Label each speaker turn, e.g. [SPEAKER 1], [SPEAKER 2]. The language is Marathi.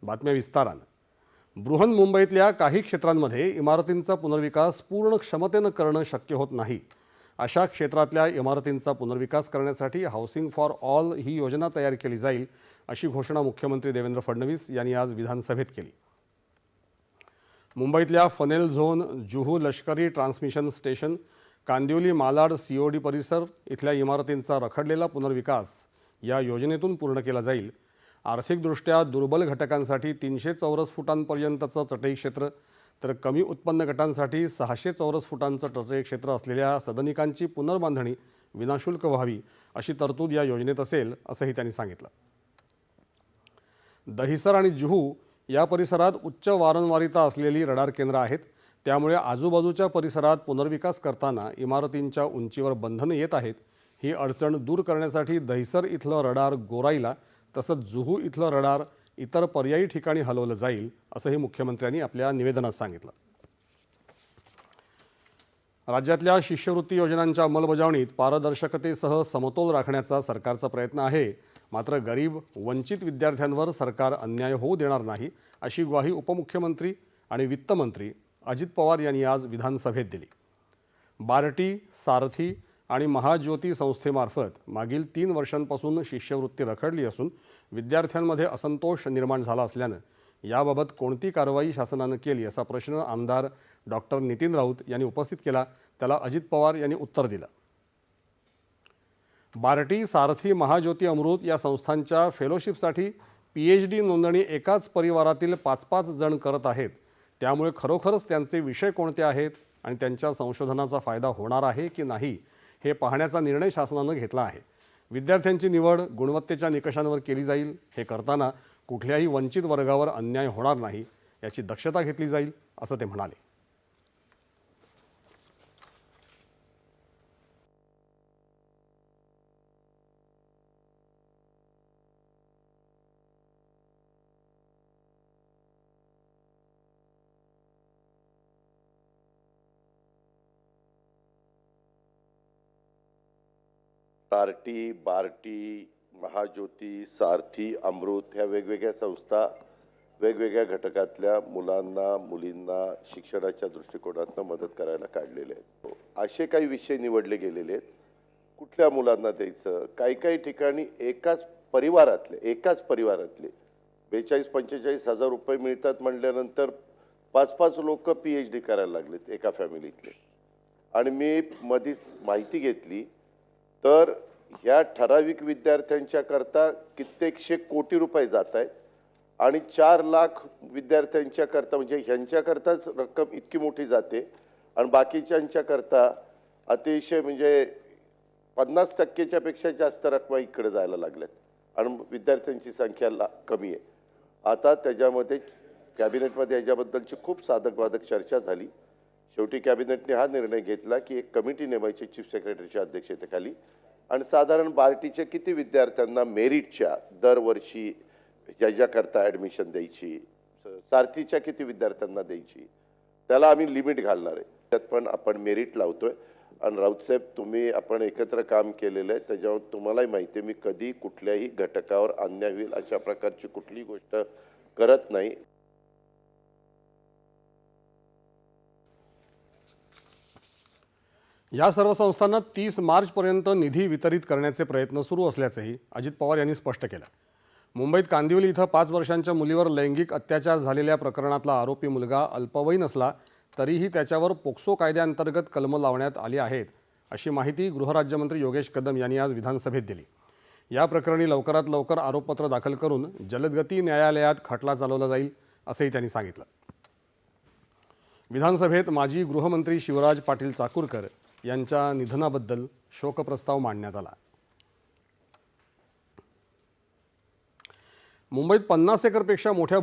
[SPEAKER 1] बातम्या विस्तारानं। बृहन्मुंबईतल्या काही क्षेत्रांमध्ये इमारतींचा पुनर्विकास पूर्ण क्षमतेनं करणं शक्य होत नाही। अशा क्षेत्रातल्या इमारतींचा पुनर्विकास करण्यासाठी हाऊसिंग फॉर ऑल ही योजना तयार केली जाईल, अशी घोषणा मुख्यमंत्री देवेंद्र फडणवीस यांनी आज विधानसभेत केली। मुंबईतल्या फनेल झोन, जुहू लष्करी transmission station, Kandivali Malad COD परिसर इथल्या इमारतींचा रखडलेला पुनर्विकास या योजनेतून पूर्ण केला जाईल। आर्थिकदृष्ट्या दुर्बल घटकांसाठी 300 चौरस फुटांपर्यंतचं चटई क्षेत्र, तर कमी उत्पन्न गटांसाठी 600 चौरस फुटांचं चटई क्षेत्र असलेल्या सदनिकांची पुनर्बांधणी विनाशुल्क व्हावी, अशी तरतूद या योजनेत असेल, असंही त्यांनी सांगितलं। दहिसर आणि जुहू या परिसरात उच्च वारंवारिता असलेली रडार केंद्र आहेत, त्यामुळे आजूबाजूच्या परिसरात पुनर्विकास करताना इमारतींच्या उंचीवर बंधनं येत आहेत। ही अडचण दूर करण्यासाठी दहिसर इथलं रडार गोराईला, तसंच जुहू इथलं रडार इतर पर्यायी ठिकाणी हलवलं जाईल, असंही मुख्यमंत्र्यांनी आपल्या निवेदनात सांगितलं। राज्यातल्या शिष्यवृत्ती योजनांच्या अंमलबजावणीत पारदर्शकतेसह समतोल राखण्याचा सरकारचा प्रयत्न आहे, मात्र गरीब वंचित विद्यार्थ्यांवर सरकार अन्याय होऊ देणार नाही, अशी ग्वाही उपमुख्यमंत्री आणि वित्तमंत्री अजित पवार यांनी आज विधानसभेत दिली। बार्टी, सारथी आणि महाज्योती संस्थेमार्फत मागील 3 वर्षांपासून शिष्यवृत्ती रखडली असून विद्यार्थ्यांमध्ये असंतोष निर्माण झाला असल्यानं याबाबत कोणती कारवाई शासनानं केली, असा प्रश्न आमदार डॉक्टर नितीन राऊत यांनी उपस्थित केला। त्याला अजित पवार यांनी उत्तर दिलं। बार्टी, सारथी, महाज्योती अमृत या संस्थांच्या फेलोशिपसाठी PhD नोंदणी एकाच परिवारातील 5-5 जण करत आहेत, त्यामुळे खरोखरच त्यांचे विषय कोणते आहेत आणि त्यांच्या संशोधनाचा फायदा होणार आहे की नाही, हे पाहण्याचा निर्णय शासनानं घेतला आहे। विद्यार्थ्यांची निवड गुणवत्तेच्या निकषांवर केली जाईल। हे करताना कुठल्याही वंचित वर्गावर अन्याय होणार नाही, याची दक्षता घेतली जाईल, असं ते म्हणाले।
[SPEAKER 2] आरटी, बार्टी, महाज्योती, सारथी, अमृत ह्या वेगवेगळ्या संस्था वेगवेगळ्या घटकातल्या मुलांना मुलींना शिक्षणाच्या दृष्टिकोनातून मदत करायला काढलेले आहेत। असे काही विषय निवडले गेलेले आहेत, कुठल्या मुलांना द्यायचं, काही ठिकाणी एकाच परिवारातले 42-45 हजार रुपये मिळतात म्हटल्यानंतर 5-5 लोक PhD करायला लागलेत एका फॅमिलीतले। आणि मी मधीच माहिती घेतली तर ह्या ठराविक विद्यार्थ्यांच्या करता कित्येकशे कोटी रुपये जात आहेत आणि 4 लाख विद्यार्थ्यांच्या करता म्हणजे ह्यांच्या करताच रक्कम इतकी मोठी जाते आणि बाकीच्यांच्या करता अतिशय म्हणजे 50% पेक्षा जास्त रक्कम इकडे जायला लागल्यात आणि विद्यार्थ्यांची संख्या कमी आहे। आता त्याच्यामध्ये कॅबिनेटमध्ये याच्याबद्दलची खूप साधक-बाधक चर्चा झाली। शेवटी कॅबिनेटने हा निर्णय घेतला की एक कमिटी नेमायची चीफ सेक्रेटरीच्या अध्यक्षतेखाली आणि साधारण बार्टीच्या किती विद्यार्थ्यांना मेरिटच्या दरवर्षी ज्याच्याकरता ॲडमिशन द्यायची, सारथीच्या किती विद्यार्थ्यांना द्यायची, त्याला आम्ही लिमिट घालणार आहे। त्यात पण आपण मेरिट लावतोय आणि राऊतसाहेब तुम्ही आपण एकत्र काम केलेलं आहे, त्याच्यावर तुम्हालाही माहिती आहे मी कधी कुठल्याही घटकावर अन्याय होईल अशा प्रकारची कुठलीही गोष्ट करत नाही।
[SPEAKER 1] या सर्व संस्थांना 30 मार्चपर्यंत निधी वितरित करण्याचे प्रयत्न सुरू असल्याचंही अजित पवार यांनी स्पष्ट केलं। मुंबईत कांदिवली इथं 5 वर्षांच्या मुलीवर लैंगिक अत्याचार झालेल्या प्रकरणातला आरोपी मुलगा अल्पवयीन असला तरीही त्याच्यावर पोक्सो कायद्याअंतर्गत कलमं लावण्यात आली आहेत, अशी माहिती गृहराज्यमंत्री योगेश कदम यांनी आज विधानसभेत दिली। या प्रकरणी लवकरात लवकर आरोपपत्र दाखल करून जलदगती न्यायालयात खटला चालवला जाईल, असंही त्यांनी सांगितलं। विधानसभेत माजी गृहमंत्री शिवराज पाटील चाकूरकर यांच्या निधनाबद्दल शोकप्रस्ताव मांडण्यात आला। मुंबईत 50 एकरपेक्षा मोठ्या